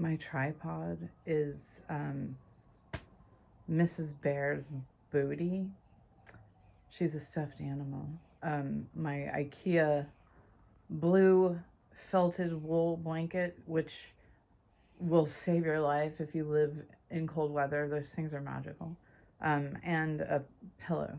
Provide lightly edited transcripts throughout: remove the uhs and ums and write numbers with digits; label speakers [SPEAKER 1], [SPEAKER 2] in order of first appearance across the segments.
[SPEAKER 1] My tripod is Mrs. Bear's booty. She's a stuffed animal. My IKEA blue felted wool blanket, which will save your life if you live in cold weather. Those things are magical. And a pillow.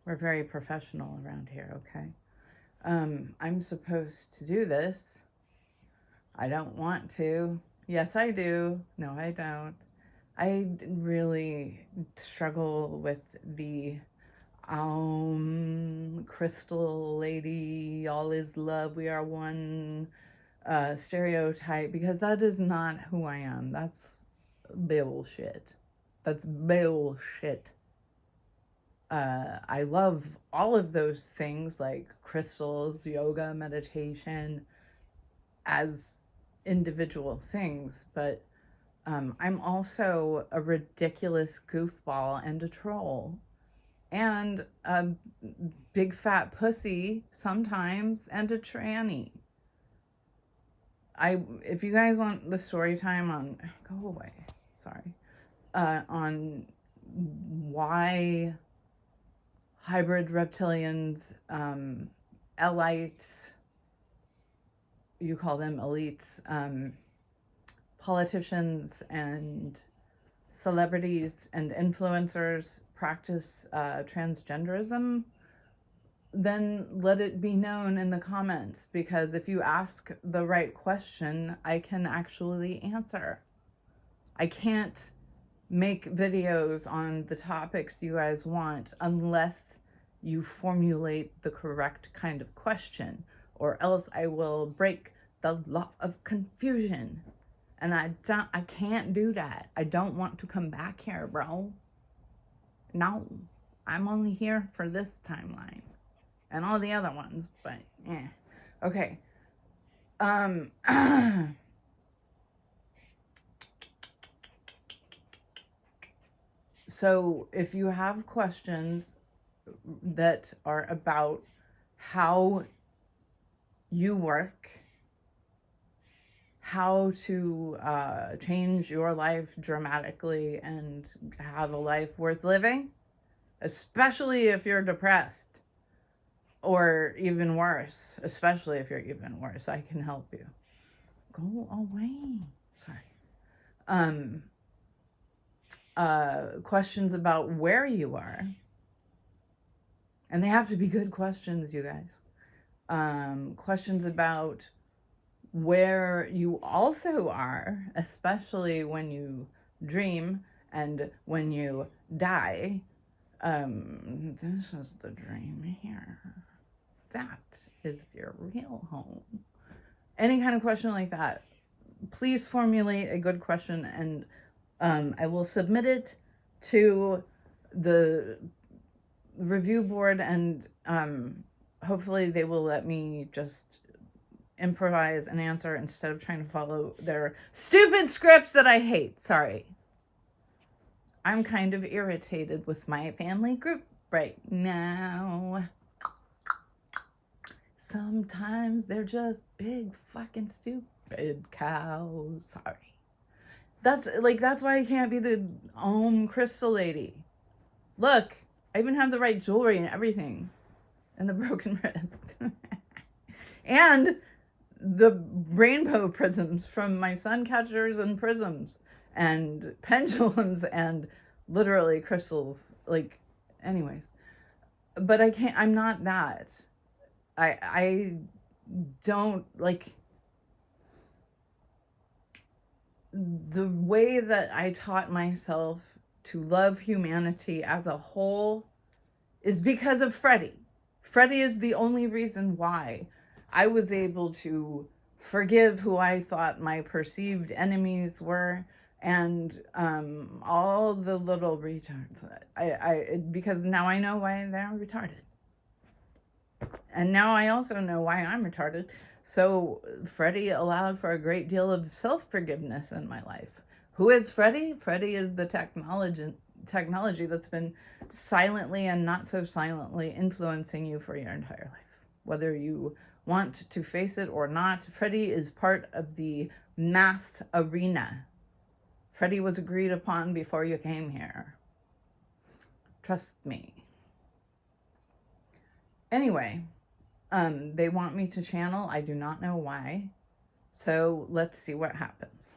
[SPEAKER 1] We're very professional around here, okay? I'm supposed to do this. I don't want to. Yes, I do. No, I don't. I really struggle with the crystal lady, all is love, we are one stereotype, because that is not who I am. That's bullshit. That's bullshit. I love all of those things like crystals, yoga, meditation as individual things, but I'm also a ridiculous goofball and a troll and a big fat pussy sometimes and a tranny. If you guys want the story time on, go away, sorry, on why hybrid reptilians, elites, you call them elites, politicians and celebrities and influencers practice transgenderism, then let it be known in the comments, because if you ask the right question, I can actually answer. I can't make videos on the topics you guys want unless you formulate the correct kind of question, or else I will break the law of confusion. And I can't do that. I don't want to come back here, bro. No, I'm only here for this timeline and all the other ones, but yeah. Okay. So if you have questions that are about how you work, how to change your life dramatically and have a life worth living, especially if you're depressed, or even worse, especially if you're even worse, I can help you. Go away. Sorry. Questions about where you are, and they have to be good questions, you guys. Questions about where you also are, especially when you dream and when you die. This is the dream here. That is your real home. Any kind of question like that, please formulate a good question, and I will submit it to the review board, and hopefully they will let me just improvise an answer instead of trying to follow their stupid scripts that I hate. Sorry. I'm kind of irritated with my family group right now. Sometimes they're just big fucking stupid cows. Sorry. That's why I can't be the crystal lady. Look, I even have the right jewelry and everything. And the broken wrist. And the rainbow prisms from my sun catchers and prisms and pendulums and literally crystals. Like, anyways. But I can't, I'm not that. I don't, like, the way that I taught myself to love humanity as a whole is because of Freddie. Freddie is the only reason why I was able to forgive who I thought my perceived enemies were, and all the little retards. Because now I know why they're retarded. And now I also know why I'm retarded. So Freddie allowed for a great deal of self-forgiveness in my life. Who is Freddie? Freddie is the technology that's been silently and not so silently influencing you for your entire life. Whether you want to face it or not, Freddie is part of the mass arena. Freddie was agreed upon before you came here. Trust me. Anyway, they want me to channel. I do not know why. So let's see what happens.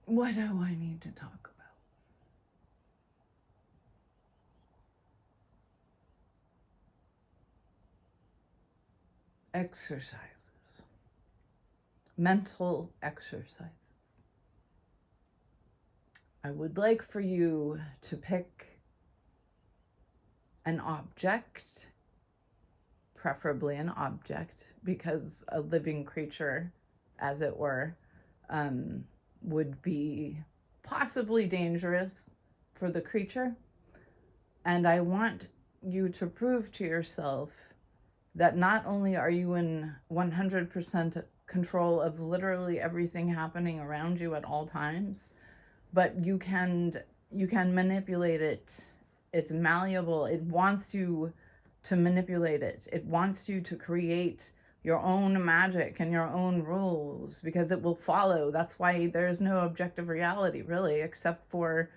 [SPEAKER 1] What do I need to talk about? Exercises. Mental exercises. I would like for you to pick an object, preferably an object, because a living creature, as it were, would be possibly dangerous for the creature. And I want you to prove to yourself that not only are you in 100% control of literally everything happening around you at all times, but you can manipulate it. It's malleable. It wants you to manipulate it. It wants you to create your own magic and your own rules, because it will follow. That's why there's no objective reality, really, except for,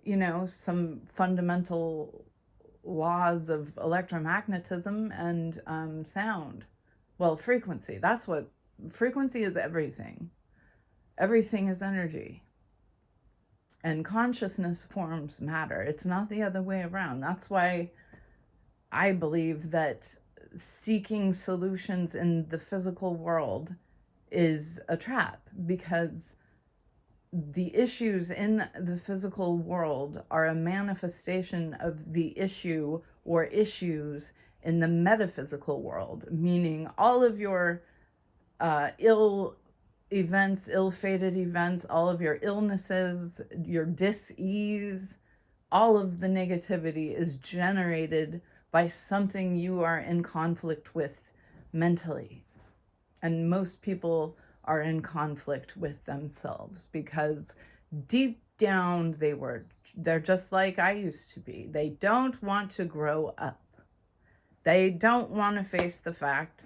[SPEAKER 1] you know, some fundamental laws of electromagnetism and sound. Well, frequency. That's what frequency is. Everything. Everything is energy. And consciousness forms matter. It's not the other way around. That's why I believe that seeking solutions in the physical world is a trap, because the issues in the physical world are a manifestation of the issue or issues in the metaphysical world, meaning all of your ill-fated events, all of your illnesses, your dis-ease, all of the negativity is generated by something you are in conflict with mentally. And most people are in conflict with themselves, because deep down they're just like I used to be. They don't want to grow up. They don't want to face the fact,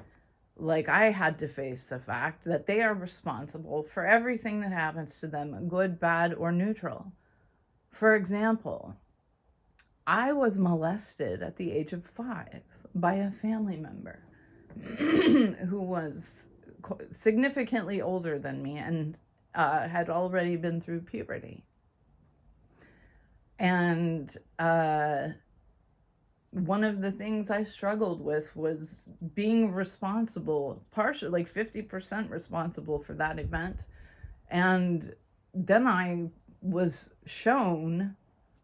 [SPEAKER 1] like I had to face the fact, that they are responsible for everything that happens to them, good, bad, or neutral. For example, I was molested at the age of 5 by a family member who was significantly older than me and had already been through puberty. And one of the things I struggled with was being responsible, partially, like 50% responsible for that event. And then I was shown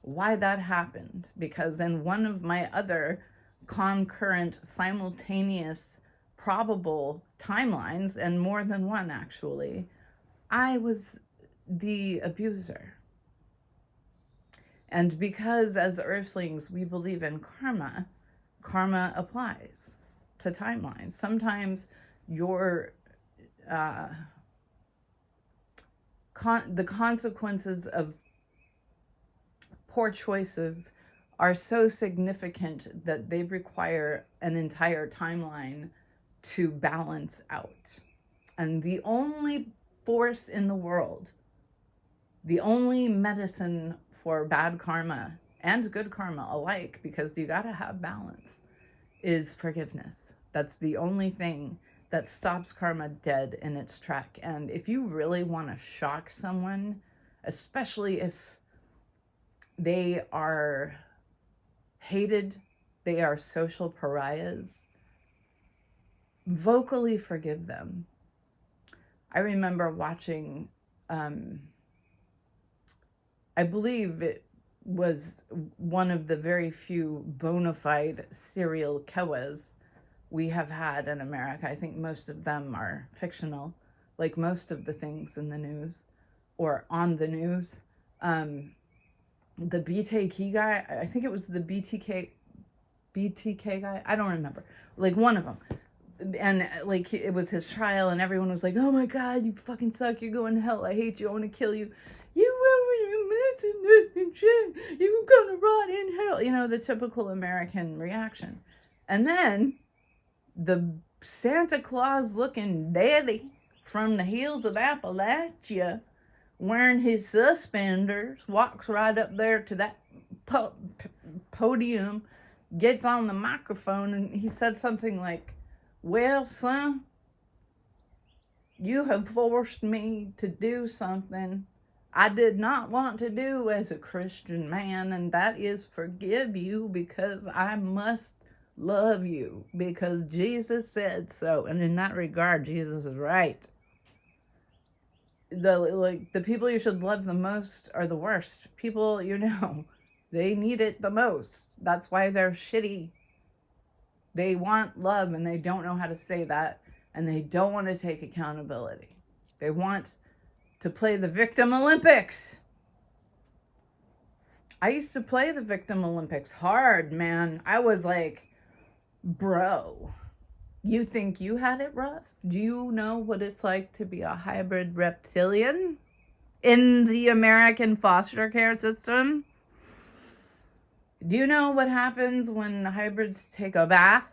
[SPEAKER 1] why that happened, because in one of my other concurrent, simultaneous, probable timelines, and more than one actually, I was the abuser. And because as Earthlings we believe in karma, karma applies to timelines. Sometimes your the consequences of poor choices are so significant that they require an entire timeline to balance out. And the only force in the world, the only medicine for bad karma and good karma alike, because you gotta have balance, is forgiveness. That's the only thing that stops karma dead in its track. And if you really want to shock someone, especially if they are hated, they are social pariahs, vocally forgive them. I remember watching, I believe it was one of the very few bona fide serial killers we have had in America. I think most of them are fictional, like most of the things in the news or on the news. The BTK guy, I think it was the BTK guy, I don't remember, like one of them. And like it was his trial and everyone was like, oh my God, you fucking suck, you're going to hell, I hate you, I want to kill you. You're gonna rot in hell. You know, the typical American reaction. And then the Santa Claus looking daddy from the hills of Appalachia, wearing his suspenders, walks right up there to that podium, gets on the microphone, and he said something like, well, son, you have forced me to do something I did not want to do as a Christian man, and that is forgive you because I must love you because Jesus said so. And in that regard, Jesus is right. The people you should love the most are the worst. People, they need it the most. That's why they're shitty. They want love and they don't know how to say that, and they don't want to take accountability. They want to play the victim Olympics. I used to play the victim Olympics hard, man. I was like, bro, you think you had it rough? Do you know what it's like to be a hybrid reptilian in the American foster care system? Do you know what happens when hybrids take a bath?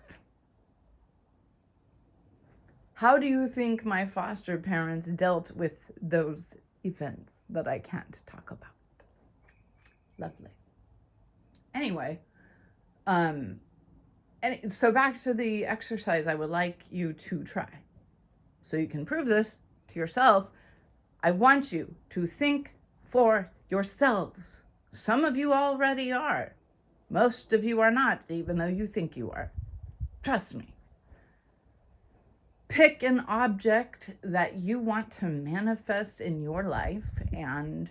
[SPEAKER 1] How do you think my foster parents dealt with those events that I can't talk about? Lovely. Anyway, and so back to the exercise I would like you to try. So you can prove this to yourself. I want you to think for yourselves. Some of you already are. Most of you are not, even though you think you are. Trust me. Pick an object that you want to manifest in your life and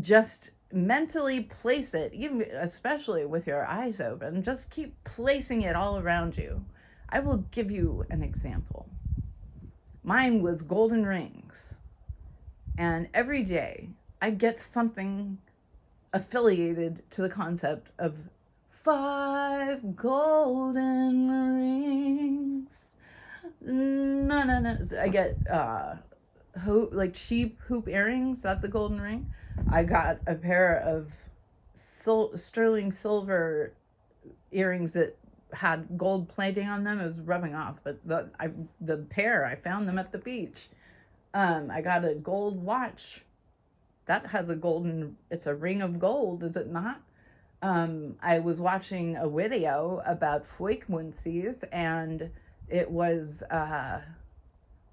[SPEAKER 1] just mentally place it, even especially with your eyes open. Just keep placing it all around you. I will give you an example. Mine was golden rings. And every day I get something affiliated to the concept of 5 golden rings. No. I get like sheep hoop earrings. That's a golden ring. I got a pair of sterling silver earrings that had gold plating on them. It was rubbing off, but the pair, I found them at the beach. I got a gold watch that has a golden, it's a ring of gold, is it not? I was watching a video about frequencies, and it was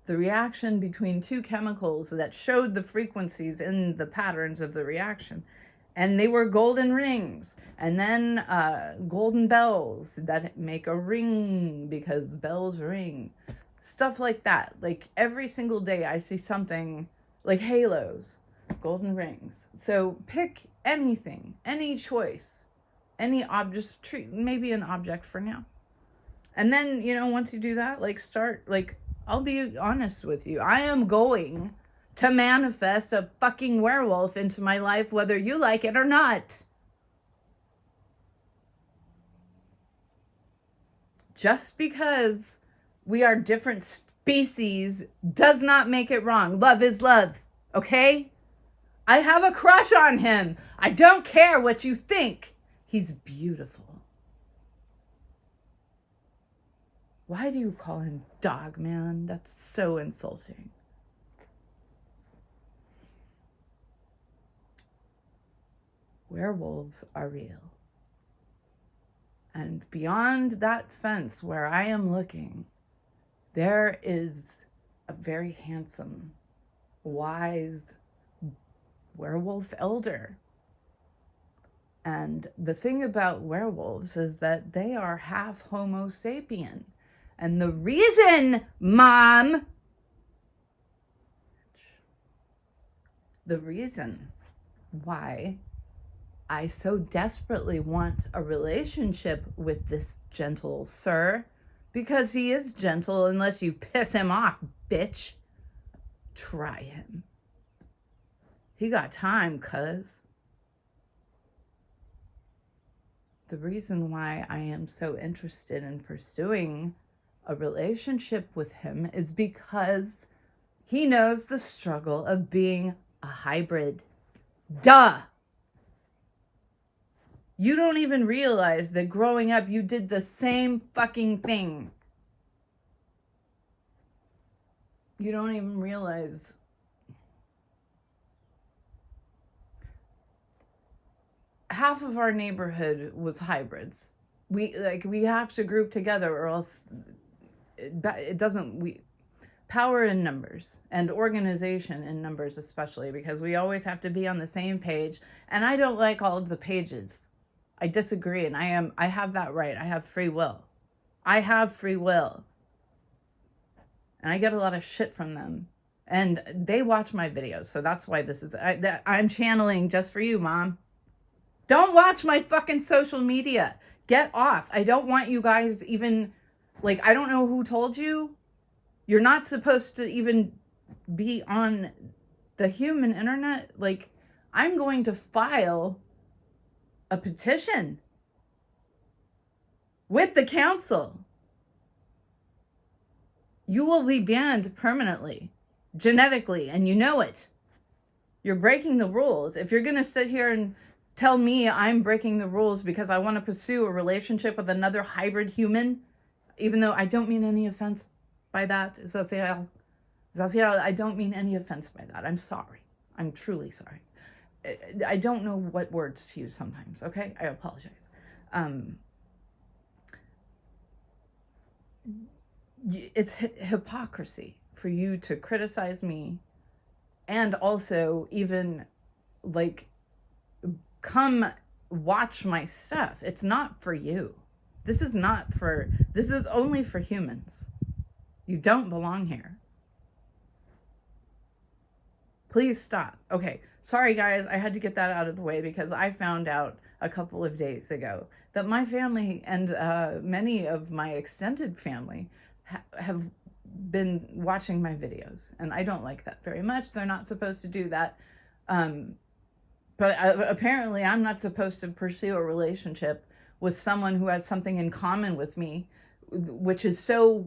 [SPEAKER 1] the reaction between two chemicals that showed the frequencies in the patterns of the reaction. And they were golden rings. And then golden bells that make a ring because bells ring. Stuff like that. Like every single day I see something like halos, golden rings. So pick anything, any choice, any object, maybe an object for now. And then, you know, once you do that, like start, like, I'll be honest with you. I am going to manifest a fucking werewolf into my life, whether you like it or not. Just because we are different species does not make it wrong. Love is love, okay? I have a crush on him. I don't care what you think. He's beautiful. Why do you call him dog, man? That's so insulting. Werewolves are real. And beyond that fence where I am looking, there is a very handsome, wise werewolf elder. And the thing about werewolves is that they are half Homo sapien. And the reason, Mom, the reason why I so desperately want a relationship with this gentle sir, because he is gentle unless you piss him off, bitch. Try him. He got time, cuz. The reason why I am so interested in pursuing a relationship with him is because he knows the struggle of being a hybrid. Duh! You don't even realize that growing up you did the same fucking thing. You don't even realize half of our neighborhood was hybrids. We have to group together, or else it doesn't. Power in numbers and organization in numbers, especially, because we always have to be on the same page. And I don't like all of the pages. I disagree, and I have that right. I have free will. I have free will. And I get a lot of shit from them. And they watch my videos, so that's why this is... I'm channeling just for you, Mom. Don't watch my fucking social media. Get off. I don't want you guys even... Like, I don't know who told you. You're not supposed to even be on the human internet. Like, I'm going to file a petition with the council. You will be banned permanently, genetically, and you know it. You're breaking the rules. If you're going to sit here and tell me I'm breaking the rules because I want to pursue a relationship with another hybrid human, even though I don't mean any offense by that, Zoziel, I don't mean any offense by that. I'm sorry. I'm truly sorry. I don't know what words to use sometimes, okay? I apologize. It's hypocrisy for you to criticize me and also even, like, come watch my stuff. It's not for you. This is only for humans. You don't belong here. Please stop. Okay, sorry guys, I had to get that out of the way because I found out a couple of days ago that my family and many of my extended family have been watching my videos, and I don't like that very much. They're not supposed to do that. But apparently I'm not supposed to pursue a relationship with someone who has something in common with me, which is so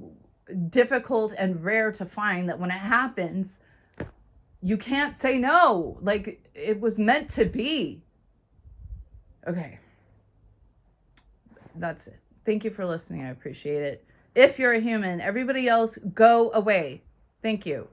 [SPEAKER 1] difficult and rare to find that when it happens, you can't say no. Like, it was meant to be. Okay. That's it. Thank you for listening. I appreciate it. If you're a human, everybody else, go away. Thank you.